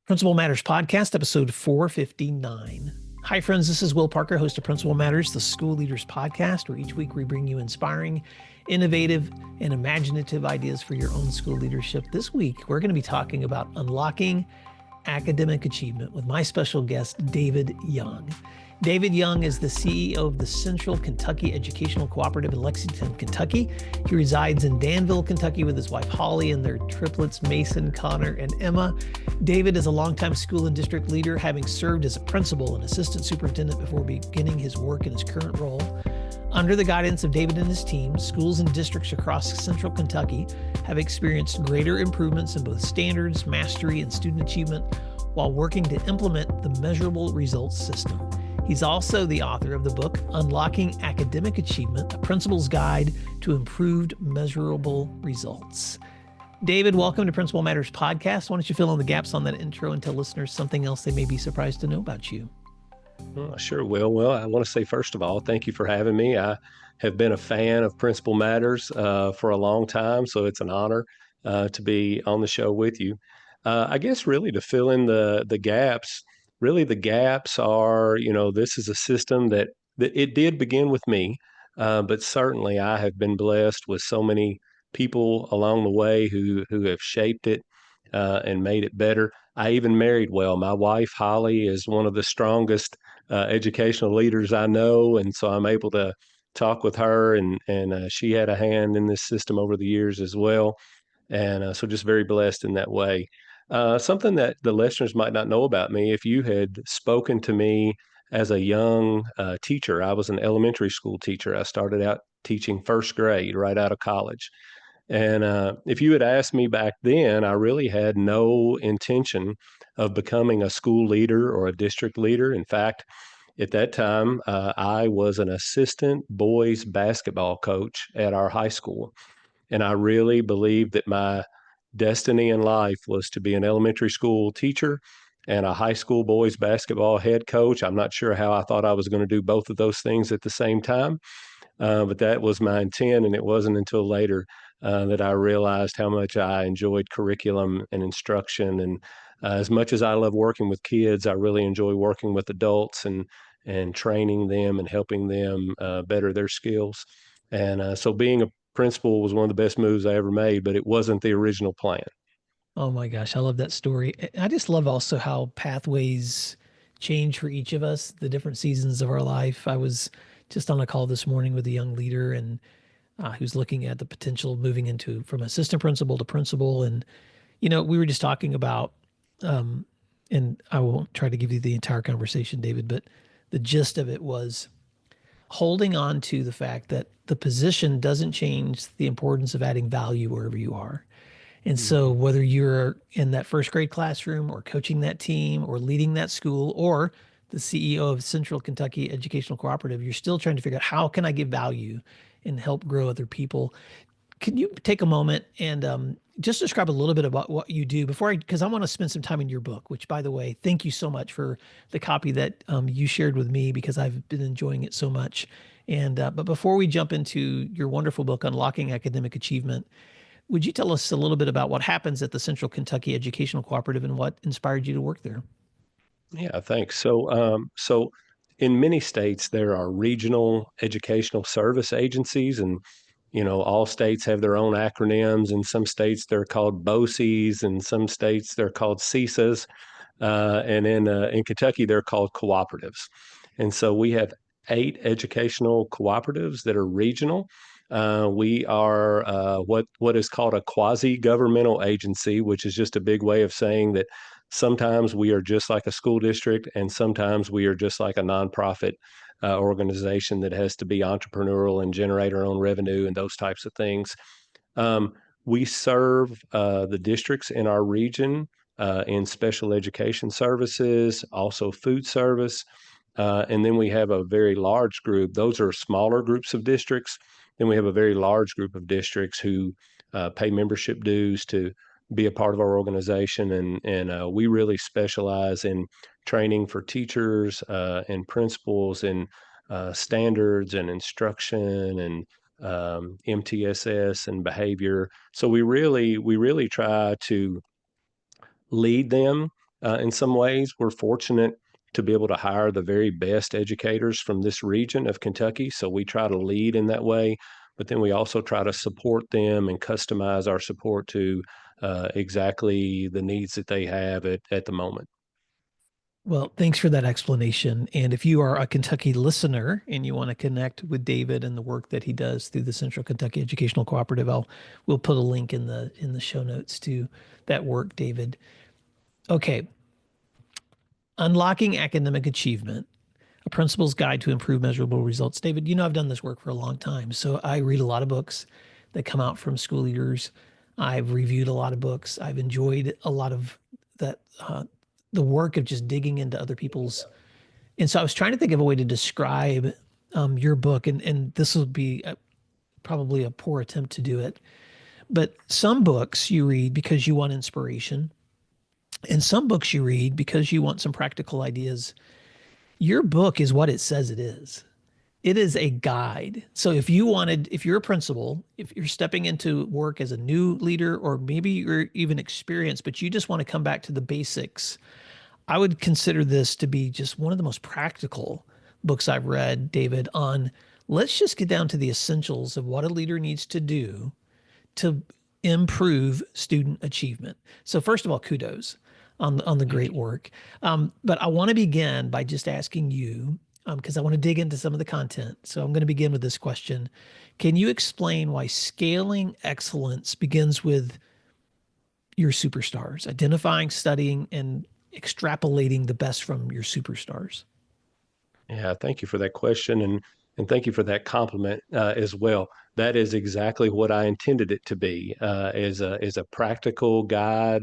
Principal Matters Podcast, episode 459. Hi, friends. This is Will Parker, host of Principal Matters, the school leaders podcast, where each week we bring you inspiring, innovative, and imaginative ideas for your own school leadership. This week, we're going to be talking about unlocking academic achievement with my special guest, David Young. David Young is the CEO of the Central Kentucky Educational Cooperative in Lexington, Kentucky. He resides in Danville, Kentucky with his wife, Holly, and their triplets, Mason, Connor, and Emma. David is a longtime school and district leader, having served as a principal and assistant superintendent before beginning his work in his current role. Under the guidance of David and his team, schools and districts across Central Kentucky have experienced greater improvements in both standards, mastery, and student achievement while working to implement the Measurable Results system. He's also the author of the book, Unlocking Academic Achievement, a Principal's Guide to Improved Measurable Results. David, welcome to Principal Matters Podcast. Why don't you fill in the gaps on that intro and tell listeners something else they may be surprised to know about you? Well, sure will. Well, I want to say, first of all, thank you for having me. I have been a fan of Principal Matters for a long time, so it's an honor to be on the show with you. I guess really to fill in the gaps, really the gaps are, this is a system that it did begin with me, but certainly I have been blessed with so many people along the way who have shaped it and made it better. I even married well. My wife, Holly, is one of the strongest educational leaders I know, and so I'm able to talk with her, and she had a hand in this system over the years as well, and so just very blessed in that way. Something that the listeners might not know about me, if you had spoken to me as a young teacher, I was an elementary school teacher. I started out teaching first grade right out of college. And if you had asked me back then, I really had no intention of becoming a school leader or a district leader. In fact, at that time, I was an assistant boys basketball coach at our high school. And I really believed that my destiny in life was to be an elementary school teacher and a high school boys basketball head coach. I'm not sure how I thought I was going to do both of those things at the same time, but that was my intent. And it wasn't until later that I realized how much I enjoyed curriculum and instruction. And as much as I love working with kids, I really enjoy working with adults and training them and helping them better their skills. And so being a principal was one of the best moves I ever made, but it wasn't the original plan. Oh my gosh, I love that story. I just love also how pathways change for each of us, the different seasons of our life. I was just on a call this morning with a young leader and who's looking at the potential of moving into from assistant principal to principal. And, we were just talking about, and I won't try to give you the entire conversation, David, but the gist of it was holding on to the fact that the position doesn't change the importance of adding value wherever you are. And so Mhm. whether you're in that first grade classroom or coaching that team or leading that school or the CEO of Central Kentucky Educational Cooperative, you're still trying to figure out how can I give value and help grow other people. Can you take a moment and just describe a little bit about what you do because I want to spend some time in your book, which, by the way, thank you so much for the copy that you shared with me because I've been enjoying it so much. And but before we jump into your wonderful book, Unlocking Academic Achievement, would you tell us a little bit about what happens at the Central Kentucky Educational Cooperative and what inspired you to work there? Yeah, thanks. So in many states, there are regional educational service agencies, and all states have their own acronyms. In some states, they're called BOCES, and some states they're called CISAs, and in Kentucky, they're called cooperatives. And so we have 8 educational cooperatives that are regional. We are what is called a quasi-governmental agency, which is just a big way of saying that sometimes we are just like a school district, and sometimes we are just like a nonprofit organization that has to be entrepreneurial and generate our own revenue and those types of things. Um, we serve the districts in our region in special education services, also food service. And then we have a very large group. Those are smaller groups of districts. Then we have a very large group of districts who pay membership dues to be a part of our organization. And we really specialize in training for teachers and principals in standards and instruction and MTSS and behavior. So we really try to lead them In some ways, we're fortunate to be able to hire the very best educators from this region of Kentucky. So we try to lead in that way, but then we also try to support them and customize our support to exactly the needs that they have at the moment. Well, thanks for that explanation. And if you are a Kentucky listener and you want to connect with David and the work that he does through the Central Kentucky Educational Cooperative, we'll put a link in the show notes to that work, David. Okay, unlocking academic achievement, a principal's guide to improve measurable results. David, you know I've done this work for a long time, so I read a lot of books that come out from school leaders. I've reviewed a lot of books. I've enjoyed a lot of that the work of just digging into other people's. And so I was trying to think of a way to describe your book, and this will be probably a poor attempt to do it. But some books you read because you want inspiration, and some books you read because you want some practical ideas. Your book is what it says it is. It is a guide. So if you're a principal, if you're stepping into work as a new leader, or maybe you're even experienced, but you just want to come back to the basics, I would consider this to be just one of the most practical books I've read, David, on let's just get down to the essentials of what a leader needs to do to improve student achievement. So first of all, kudos on the Thank great you. work. But I want to begin by just asking you, because I want to dig into some of the content. So I'm going to begin with this question. Can you explain why scaling excellence begins with your superstars, identifying, studying, and extrapolating the best from your superstars? Yeah, thank you for that question, and thank you for that compliment as well. That is exactly what I intended it to be, as a practical guide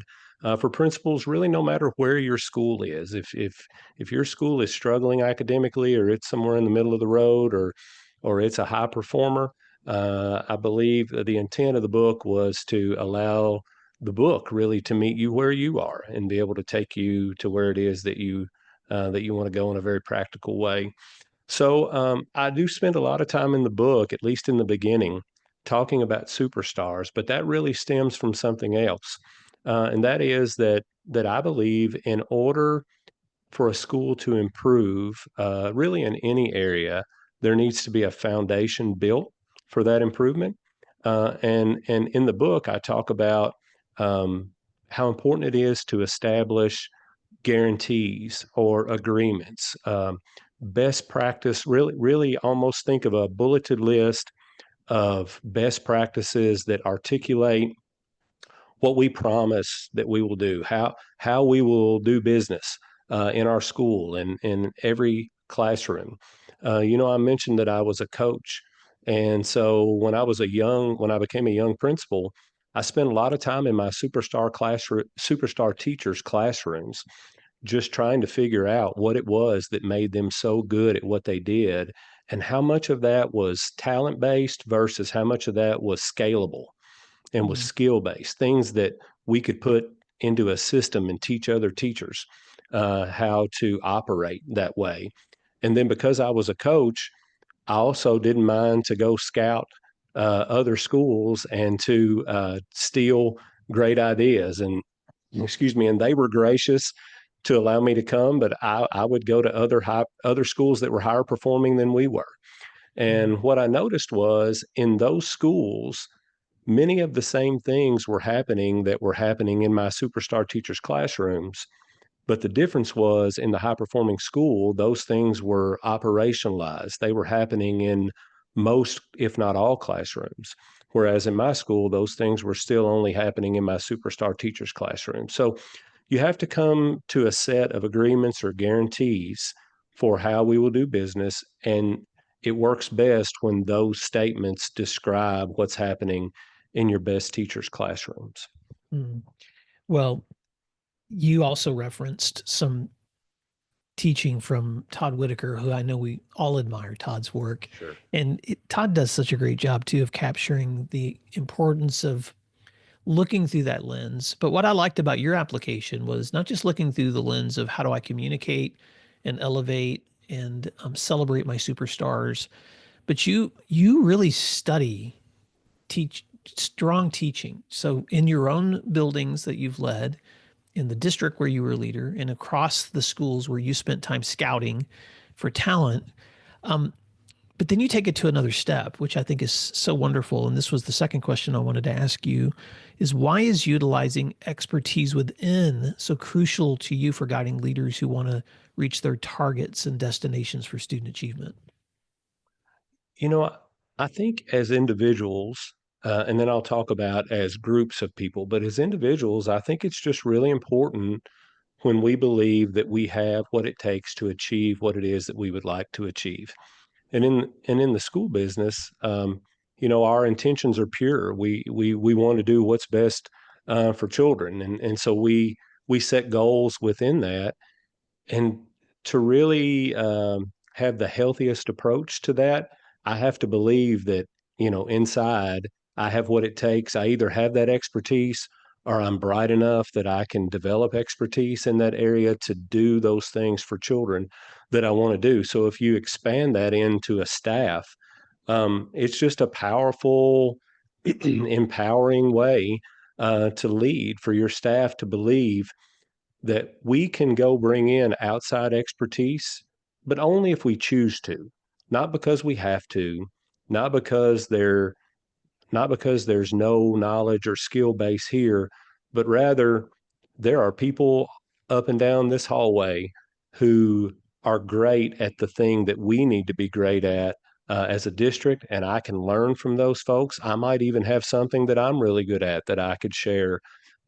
for principals. Really, no matter where your school is, if your school is struggling academically, or it's somewhere in the middle of the road, or it's a high performer, I believe that the intent of the book was to allow the book really to meet you where you are and be able to take you to where it is that you want to go in a very practical way. So I do spend a lot of time in the book, at least in the beginning, talking about superstars, but that really stems from something else, and that is that I believe in order for a school to improve, really in any area, there needs to be a foundation built for that improvement. And in the book, I talk about um, how important it is to establish guarantees or agreements. Best practice, really almost think of a bulleted list of best practices that articulate what we promise that we will do, how we will do business in our school and in every classroom. I mentioned that I was a coach, and so when I became a young principal, I spent a lot of time in my superstar teachers' classrooms, just trying to figure out what it was that made them so good at what they did, and how much of that was talent based versus how much of that was scalable and was Mm, skill based, things that we could put into a system and teach other teachers how to operate that way. And then because I was a coach, I also didn't mind to go scout other schools and to steal great ideas. And excuse me, and they were gracious to allow me to come, but I would go to other schools that were higher performing than we were. mm, And what I noticed was in those schools, many of the same things were happening in my superstar teachers' classrooms. But the difference was in the high performing school, those things were operationalized. They were happening in most, if not all, classrooms. Whereas in my school, those things were still only happening in my superstar teachers' classroom. So you have to come to a set of agreements or guarantees for how we will do business. And it works best when those statements describe what's happening in your best teachers' classrooms. mm. Well, you also referenced some teaching from Todd Whitaker, who I know we all admire Todd's work. Sure. And Todd does such a great job too of capturing the importance of looking through that lens. But what I liked about your application was not just looking through the lens of how do I communicate and elevate and celebrate my superstars, but you really study teach strong teaching. So in your own buildings that you've led, in the district where you were a leader and across the schools where you spent time scouting for talent. Um, but then you take it to another step, which I think is so wonderful. And this was the second question I wanted to ask you is why is utilizing expertise within so crucial to you for guiding leaders who want to reach their targets and destinations for student achievement? You know, I think as individuals, and then I'll talk about as groups of people, but as individuals, I think it's just really important when we believe that we have what it takes to achieve what it is that we would like to achieve. And in the school business, our intentions are pure. We want to do what's best for children, and so we set goals within that, and to really have the healthiest approach to that, I have to believe that, inside I have what it takes. I either have that expertise or I'm bright enough that I can develop expertise in that area to do those things for children that I want to do. So if you expand that into a staff, it's just a powerful, empowering way to lead for your staff to believe that we can go bring in outside expertise, but only if we choose to, not because we have to, not because they're not because there's no knowledge or skill base here, but rather there are people up and down this hallway who are great at the thing that we need to be great at as a district. And I can learn from those folks. I might even have something that I'm really good at that I could share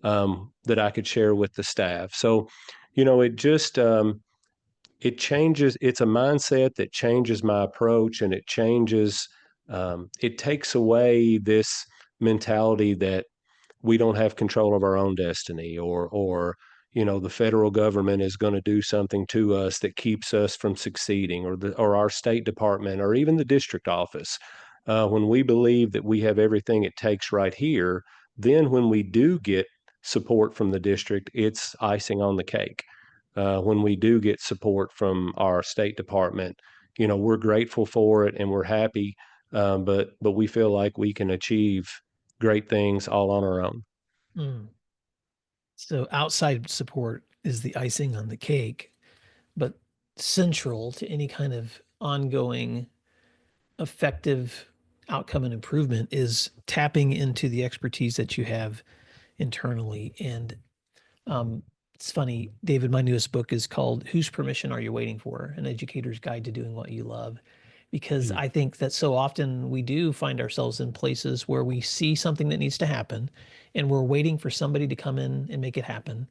with the staff. So, it just it changes. It's a mindset that changes my approach, and it changes. It takes away this mentality that we don't have control of our own destiny, or the federal government is going to do something to us that keeps us from succeeding, or our state department, or even the district office. When we believe that we have everything it takes right here, then when we do get support from the district, it's icing on the cake. When we do get support from our state department, we're grateful for it and we're happy, but we feel like we can achieve great things all on our own. Mm. So outside support is the icing on the cake, but central to any kind of ongoing effective outcome and improvement is tapping into the expertise that you have internally. And it's funny, David, my newest book is called Whose Permission Are You Waiting For? An Educator's Guide to Doing What You Love. Because Mm. I think that so often we do find ourselves in places where we see something that needs to happen and we're waiting for somebody to come in and make it happen.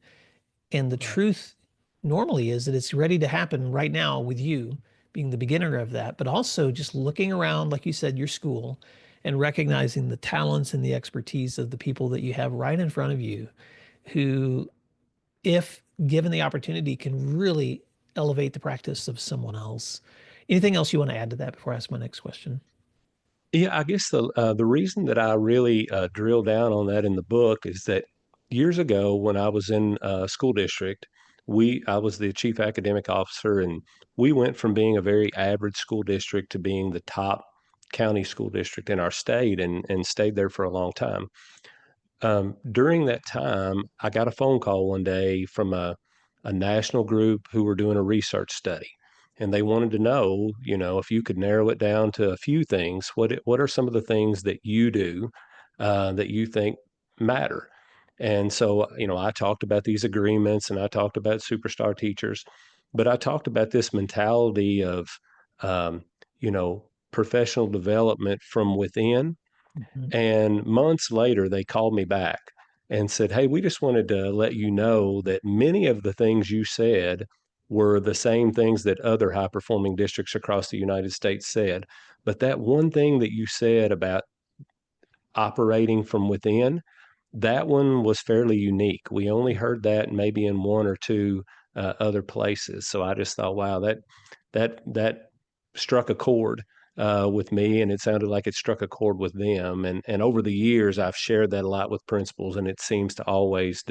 And the Right. truth normally is that it's ready to happen right now with you being the beginner of that, but also just looking around, like you said, your school and recognizing the talents and the expertise of the people that you have right in front of you who, if given the opportunity, can really elevate the practice of someone else. Anything else you want to add to that before I ask my next question? Yeah, I guess the reason that I really drill down on that in the book is that years ago, when I was in a school district, I was the chief academic officer, and we went from being a very average school district to being the top county school district in our state, and stayed there for a long time. During that time, I got a phone call one day from a national group who were doing a research study. And they wanted to know, if you could narrow it down to a few things, what are some of the things that you do that you think matter? And so, I talked about these agreements and I talked about superstar teachers, but I talked about this mentality of, um, professional development from within. Mhm. And months later, they called me back and said, "Hey, we just wanted to let you know that many of the things you said were the same things that other high performing districts across the United States said. But that one thing that you said about operating from within, that one was fairly unique. We only heard that maybe in one or two other places." So I just thought, wow, that struck a chord with me, and it sounded like it struck a chord with them. And over the years, I've shared that a lot with principals, and it seems to always,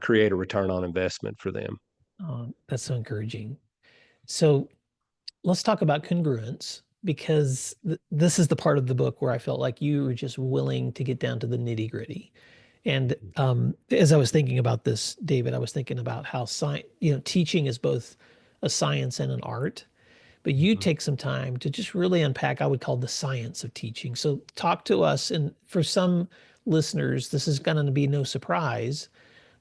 create a return on investment for them. That's so encouraging. So let's talk about congruence because this is the part of the book where I felt like you were just willing to get down to the nitty gritty. And as I was thinking about this, David, I was thinking about how teaching is both a science and an art. But you Mhm. take some time to just really unpack, I would call the science of teaching. So talk to us. And for some listeners, this is going to be no surprise.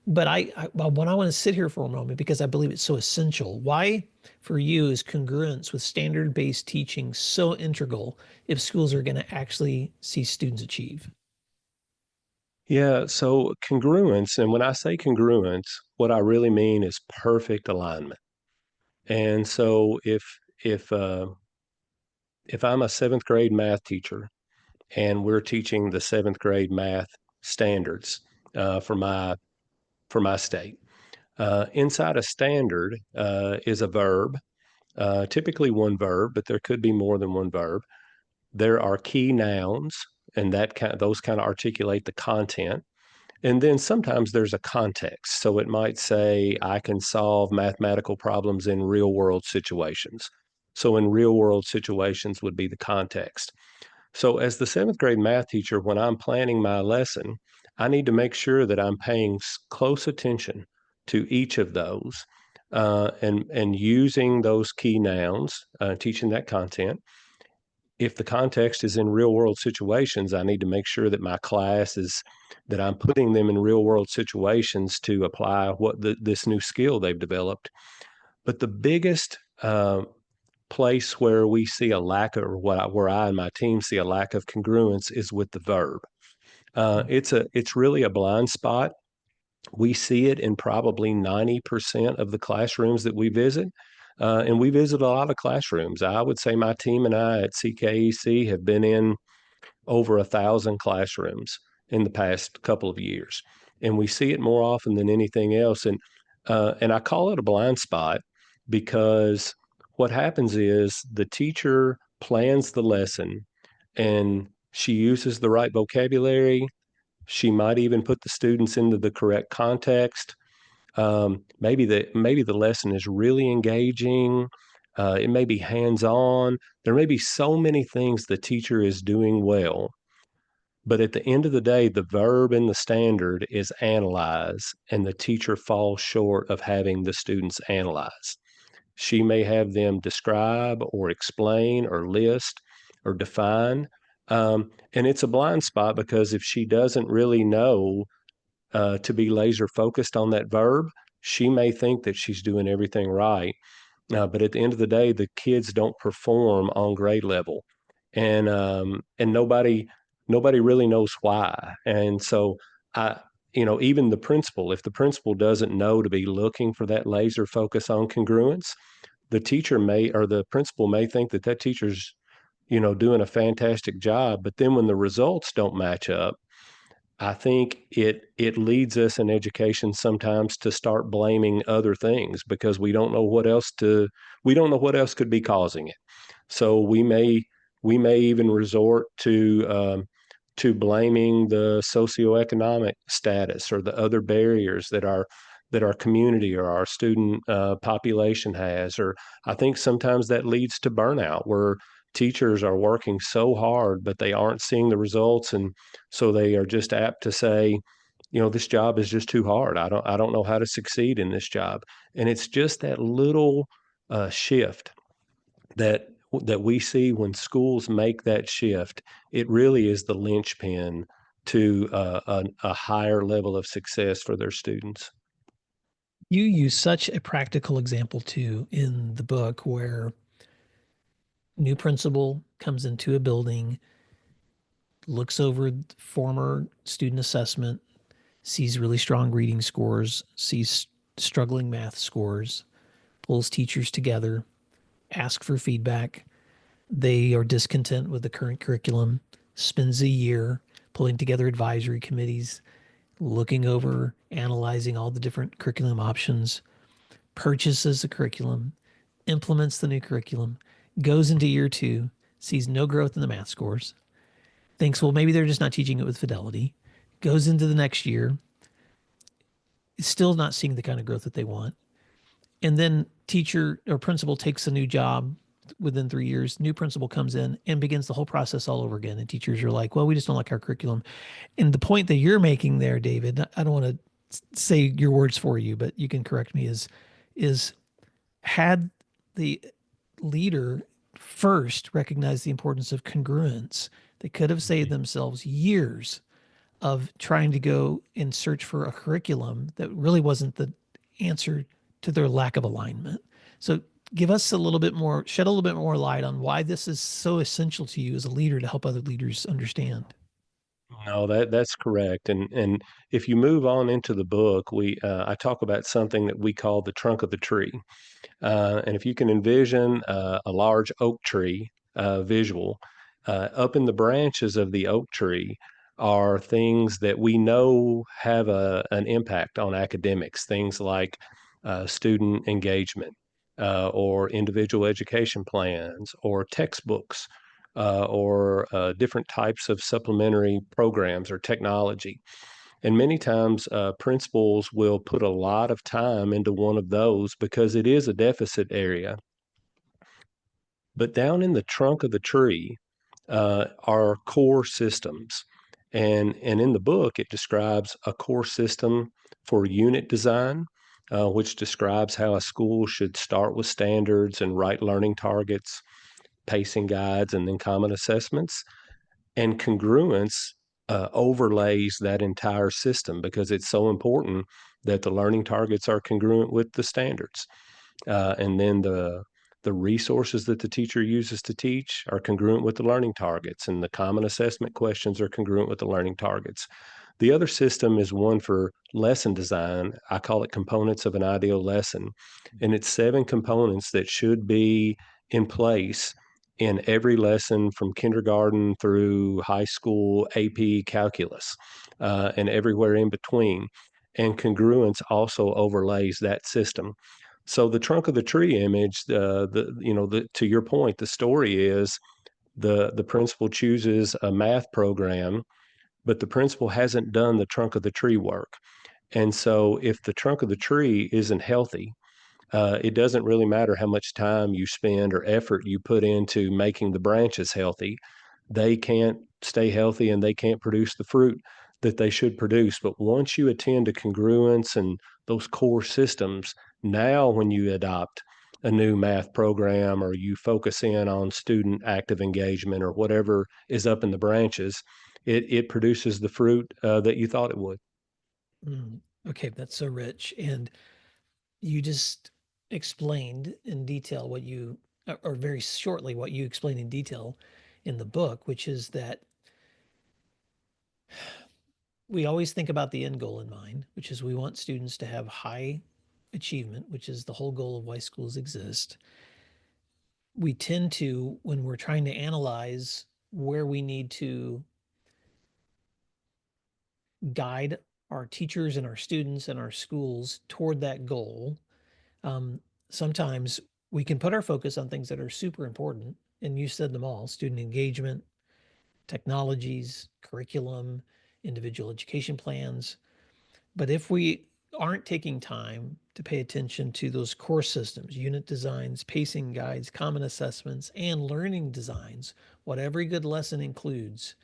But when I want to sit here for a moment, because I believe it's so essential, why for you is congruence with standard-based teaching so integral if schools are going to actually see students achieve? Yeah, so congruence, and when I say congruence, what I really mean is perfect alignment. And so if I'm a seventh grade math teacher and we're teaching the seventh grade math standards for my state, inside a standard is a verb, typically one verb, but there could be more than one verb. There are key nouns, and those kind of articulate the content. And then sometimes there's a context. So it might say, I can solve mathematical problems in real world situations. So in real world situations would be the context. So as the seventh grade math teacher, when I'm planning my lesson, I need to make sure that I'm paying close attention to each of those and using those key nouns, teaching that content. If the context is in real world situations, I need to make sure that my class is that I'm putting them in real world situations to apply this new skill they've developed. But the biggest place where we see a lack of, or where I and my team see a lack of congruence is with the verb. It's really a blind spot. We see it in probably 90% of the classrooms that we visit. And we visit a lot of classrooms. I would say my team and I at CKEC have been in over 1,000 classrooms in the past couple of years, and we see it more often than anything else. And I call it a blind spot because what happens is the teacher plans the lesson and she uses the right vocabulary. She might even put the students into the correct context. Maybe the lesson is really engaging. It may be hands on. There may be so many things the teacher is doing well, but at the end of the day, the verb in the standard is analyze, and the teacher falls short of having the students analyze. She may have them describe or explain or list or define. And it's a blind spot because if she doesn't really know to be laser focused on that verb, she may think that she's doing everything right. But at the end of the day, the kids don't perform on grade level, and nobody really knows why. And so I, even the principal, if the principal doesn't know to be looking for that laser focus on congruence, the teacher may or the principal may think that that teacher's doing a fantastic job. But then when the results don't match up, I think it leads us in education sometimes to start blaming other things because we don't know what else could be causing it. So we may even resort to blaming the socioeconomic status or the other barriers that our community or our student population has. Or I think sometimes that leads to burnout where teachers are working so hard, but they aren't seeing the results. And so they are just apt to say, this job is just too hard. I don't know how to succeed in this job. And it's just that little shift that that we see when schools make that shift. It really is the linchpin to a higher level of success for their students. You use such a practical example too in the book where new principal comes into a building, looks over former student assessment, sees really strong reading scores, sees struggling math scores, pulls teachers together, asks for feedback. They are discontent with the current curriculum, spends a year pulling together advisory committees, looking over, analyzing all the different curriculum options, purchases the curriculum, implements the new curriculum, goes into year two, sees no growth in the math scores, thinks, well, maybe they're just not teaching it with fidelity, goes into the next year, is still not seeing the kind of growth that they want. And then teacher or principal takes a new job, within 3 years, new principal comes in and begins the whole process all over again. And teachers are like, well, we just don't like our curriculum. And the point that you're making there, David, I don't want to say your words for you, but you can correct me, is had the leader first recognized the importance of congruence, they could have saved themselves years of trying to go and search for a curriculum that really wasn't the answer to their lack of alignment. So give us a little bit more, shed a little bit more light on why this is so essential to you as a leader to help other leaders understand. No, that's correct. And if you move on into the book, we I talk about something that we call the trunk of the tree. And if you can envision a large oak tree visual, up in the branches of the oak tree are things that we know have an impact on academics, things like student engagement or individual education plans or textbooks or different types of supplementary programs or technology. And many times, principals will put a lot of time into one of those because it is a deficit area. But down in the trunk of the tree are core systems. And in the book, it describes a core system for unit design, which describes how a school should start with standards and write learning targets, pacing guides, and then common assessments. And congruence overlays that entire system because it's so important that the learning targets are congruent with the standards. And then the resources that the teacher uses to teach are congruent with the learning targets, and the common assessment questions are congruent with the learning targets. The other system is one for lesson design. I call it components of an ideal lesson. And it's 7 components that should be in place in every lesson from kindergarten through high school AP calculus and everywhere in between. And congruence also overlays that system. So the trunk of the tree image, to your point, the story is the principal chooses a math program, but the principal hasn't done the trunk of the tree work. And so if the trunk of the tree isn't healthy, it doesn't really matter how much time you spend or effort you put into making the branches healthy. They can't stay healthy and they can't produce the fruit that they should produce. But once you attend to congruence and those core systems, now when you adopt a new math program or you focus in on student active engagement or whatever is up in the branches, it produces the fruit that you thought it would. Mm, okay, that's so rich. And you just explained in detail what you, or very shortly, what you explained in detail in the book, which is that we always think about the end goal in mind, which is we want students to have high achievement, which is the whole goal of why schools exist. We tend to, when we're trying to analyze where we need to guide our teachers and our students and our schools toward that goal, um, sometimes we can put our focus on things that are super important. And you said them all: student engagement, technologies, curriculum, individual education plans. But if we aren't taking time to pay attention to those core systems, unit designs, pacing guides, common assessments, and learning designs, what every good lesson includes,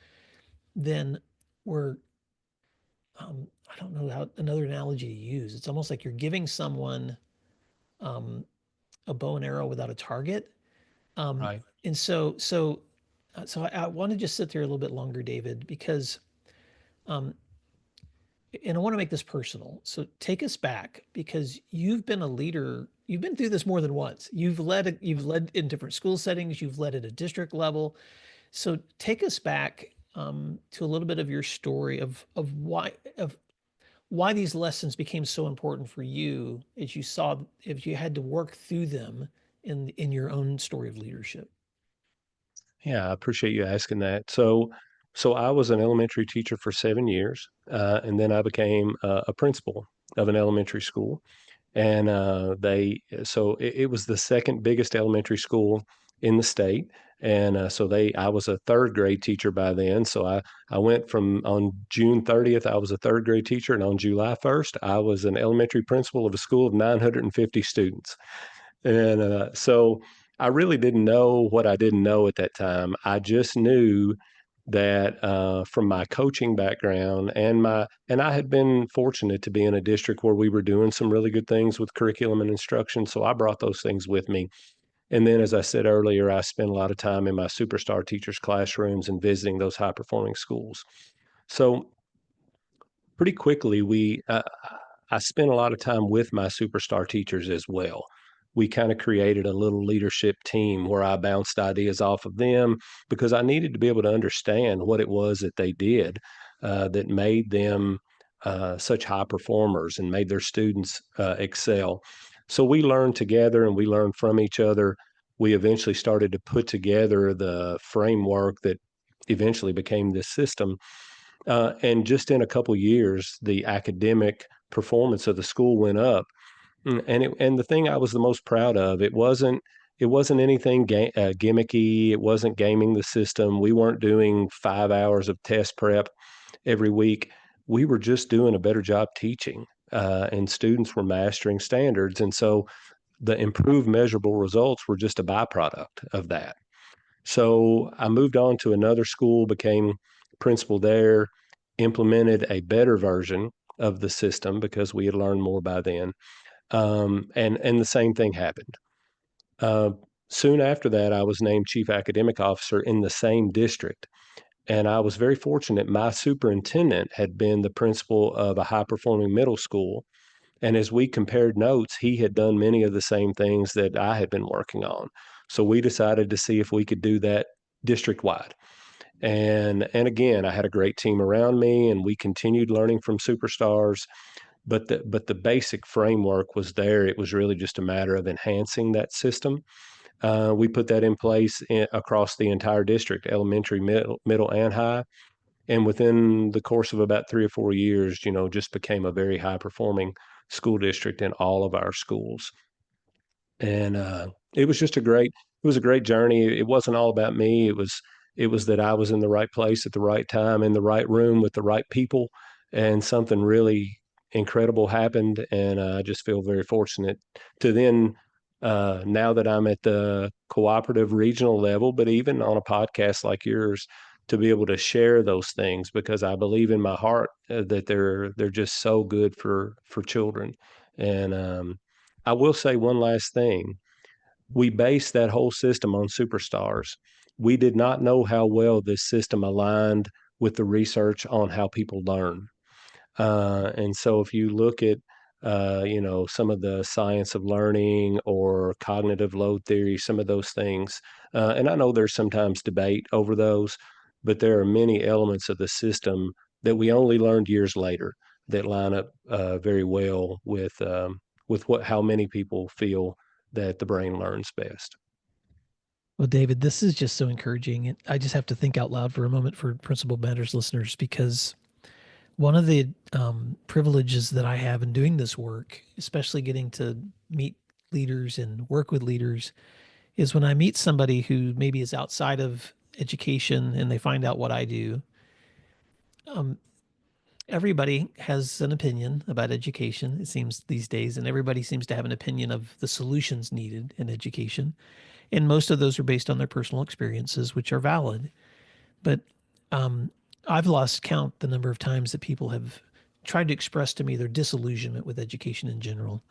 then we're, I don't know how another analogy to use. It's almost like you're giving someone um, a bow and arrow without a target. Um, Right. and so I want to just sit there a little bit longer, David, because um, and I want to make this personal. So take us back because you've been a leader. You've been through this more than once. You've led in different school settings. You've led at a district level. So take us back to a little bit of your story of why these lessons became so important for you as you saw if you had to work through them in your own story of leadership. Yeah, I appreciate you asking that. So I was an elementary teacher for 7 years, and then I became a principal of an elementary school. And it was the second biggest elementary school in the state. And I was a third grade teacher by then. I went from on June 30th, I was a third grade teacher, and on July 1st, I was an elementary principal of a school of 950 students. And I really didn't know what I didn't know at that time. I just knew that from my coaching background and I had been fortunate to be in a district where we were doing some really good things with curriculum and instruction. So I brought those things with me. And then, as I said earlier, I spent a lot of time in my superstar teachers' classrooms and visiting those high performing schools. So pretty quickly, I spent a lot of time with my superstar teachers as well. We kind of created a little leadership team where I bounced ideas off of them because I needed to be able to understand what it was that they did that made them such high performers and made their students excel. So we learned together and we learned from each other. We eventually started to put together the framework that eventually became this system. And just in a couple years, the academic performance of the school went up. And the thing I was the most proud of, it wasn't anything gimmicky. It wasn't gaming the system. We weren't doing 5 hours of test prep every week. We were just doing a better job teaching, and students were mastering standards. And so the improved measurable results were just a byproduct of that. So I moved on to another school, became principal there, implemented a better version of the system because we had learned more by then. And the same thing happened. Uh, Soon after that, I was named chief academic officer in the same district. And I was very fortunate. My superintendent had been the principal of a high performing middle school. And as we compared notes, he had done many of the same things that I had been working on. So we decided to see if we could do that district wide. And again, I had a great team around me, and we continued learning from superstars. But the basic framework was there. It was really just a matter of enhancing that system. We put that in place across the entire district, elementary, middle, and high. And within the course of about 3 or 4 years, just became a very high performing school district in all of our schools. And it was just a great journey. It wasn't all about me. It was that I was in the right place at the right time, in the right room with the right people, and something really incredible happened. And I just feel very fortunate to then, now that I'm at the cooperative regional level, but even on a podcast like yours, to be able to share those things because I believe in my heart that they're just so good for children. And I will say one last thing. We based that whole system on superstars. We did not know how well this system aligned with the research on how people learn. And so if you look at, some of the science of learning or cognitive load theory, some of those things, and I know there's sometimes debate over those, but there are many elements of the system that we only learned years later that line up very well with how many people feel that the brain learns best. Well, David, this is just so encouraging. I just have to think out loud for a moment for Principal Matters listeners because one of the privileges that I have in doing this work, especially getting to meet leaders and work with leaders, is when I meet somebody who maybe is outside of education and they find out what I do. Everybody has an opinion about education, it seems these days, and everybody seems to have an opinion of the solutions needed in education. And most of those are based on their personal experiences, which are valid. But I've lost count the number of times that people have tried to express to me their disillusionment with education in general.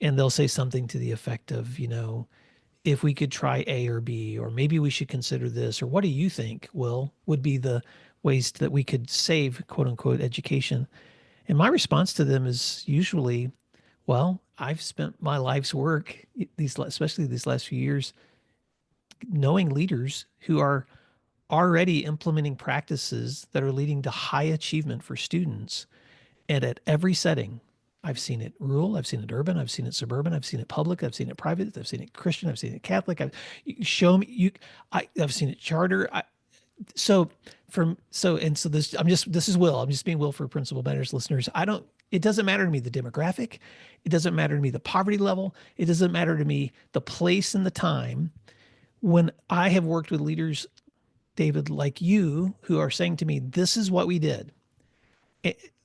And they'll say something to the effect of, if we could try A or B, or maybe we should consider this, or what do you think, Will, would be the ways that we could save quote unquote education? And my response to them is usually, well, I've spent my life's work, especially these last few years, knowing leaders who are already implementing practices that are leading to high achievement for students. And at every setting, I've seen it rural, I've seen it urban, I've seen it suburban, I've seen it public, I've seen it private, I've seen it Christian, I've seen it Catholic. Show me I've seen it charter. So this this is Will. I'm just being Will for Principal Matters listeners. It doesn't matter to me the demographic. It doesn't matter to me the poverty level. It doesn't matter to me the place and the time. When I have worked with leaders, David, like you, who are saying to me, this is what we did,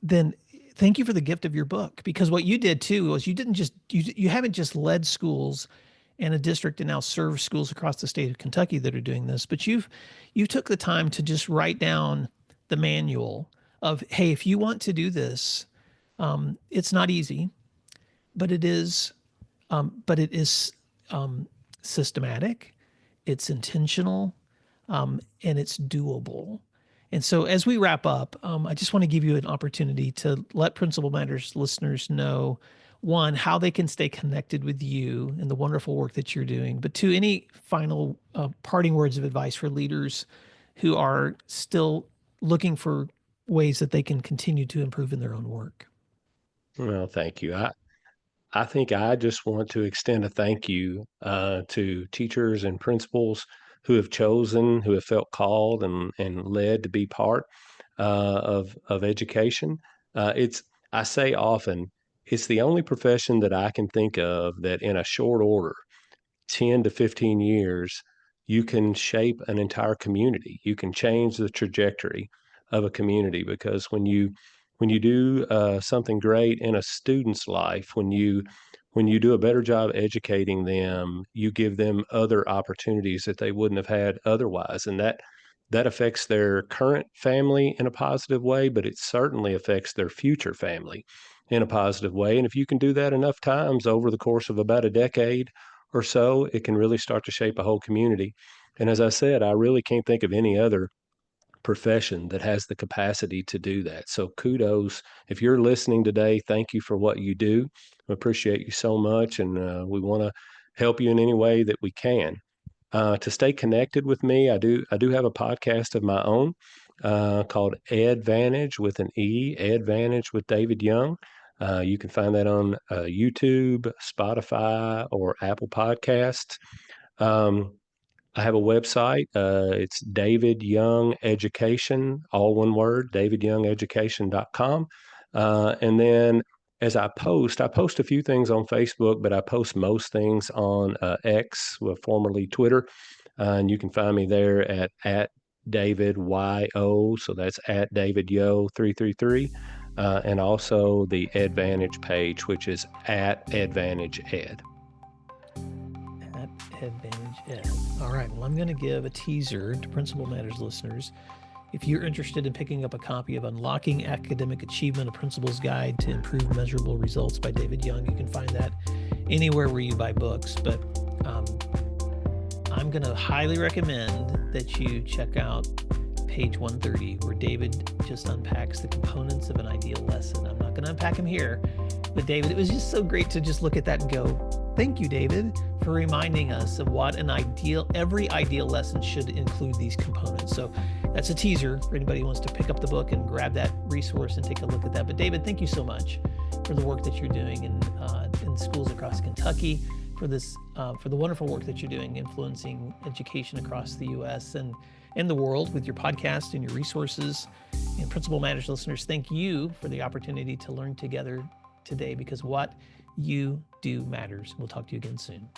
then thank you for the gift of your book. Because what you did too was you haven't just led schools and a district that now serves schools across the state of Kentucky that are doing this. But you took the time to just write down the manual of, hey, if you want to do this, it's not easy, but it is systematic, it's intentional, and it's doable. And so as we wrap up, I just want to give you an opportunity to let Principal Matters listeners know, one, how they can stay connected with you and the wonderful work that you're doing, but two, any final parting words of advice for leaders who are still looking for ways that they can continue to improve in their own work. Well, thank you. I think I just want to extend a thank you to teachers and principals who have chosen, who have felt called and led to be part of education. It's I say often, it's the only profession that I can think of that in a short order 10 to 15 years, you can shape an entire community. You can change the trajectory of a community because when you do something great in a student's life, when you do a better job educating them, you give them other opportunities that they wouldn't have had otherwise, and that affects their current family in a positive way, but it certainly affects their future family in a positive way. And if you can do that enough times over the course of about a decade or so, it can really start to shape a whole community. And as I said, I really can't think of any other profession that has the capacity to do that. So kudos. If you're listening today, thank you for what you do. We appreciate you so much, and we want to help you in any way that we can. To stay connected with me, I do have a podcast of my own called EdVantage with an E, EdVantage with David Young. You can find that on YouTube, Spotify, or Apple Podcasts. Um, I have a website. It's David Young Education, all one word, davidyoungeducation.com. And then as I post a few things on Facebook, but I post most things on X, well, formerly Twitter. And you can find me there at David YO. So that's at David Yo 333. And also the EdVantage page, which is at EdVantage Ed. At Advantage Ed. All right. Well, I'm going to give a teaser to Principal Matters listeners. If you're interested in picking up a copy of Unlocking Academic Achievement, a Principal's Guide to Improve Measurable Results by David Young, you can find that anywhere where you buy books. But I'm going to highly recommend that you check out page 130, where David just unpacks the components of an ideal lesson. I'm not going to unpack them here, but David, it was just so great to just look at that and go, thank you, David, for reminding us of what every ideal lesson should include these components. So that's a teaser for anybody who wants to pick up the book and grab that resource and take a look at that. But David, thank you so much for the work that you're doing in schools across Kentucky, for the wonderful work that you're doing influencing education across the U.S. and the world with your podcast and your resources. And Principal Matters listeners, thank you for the opportunity to learn together today, because what you do matters. We'll talk to you again soon.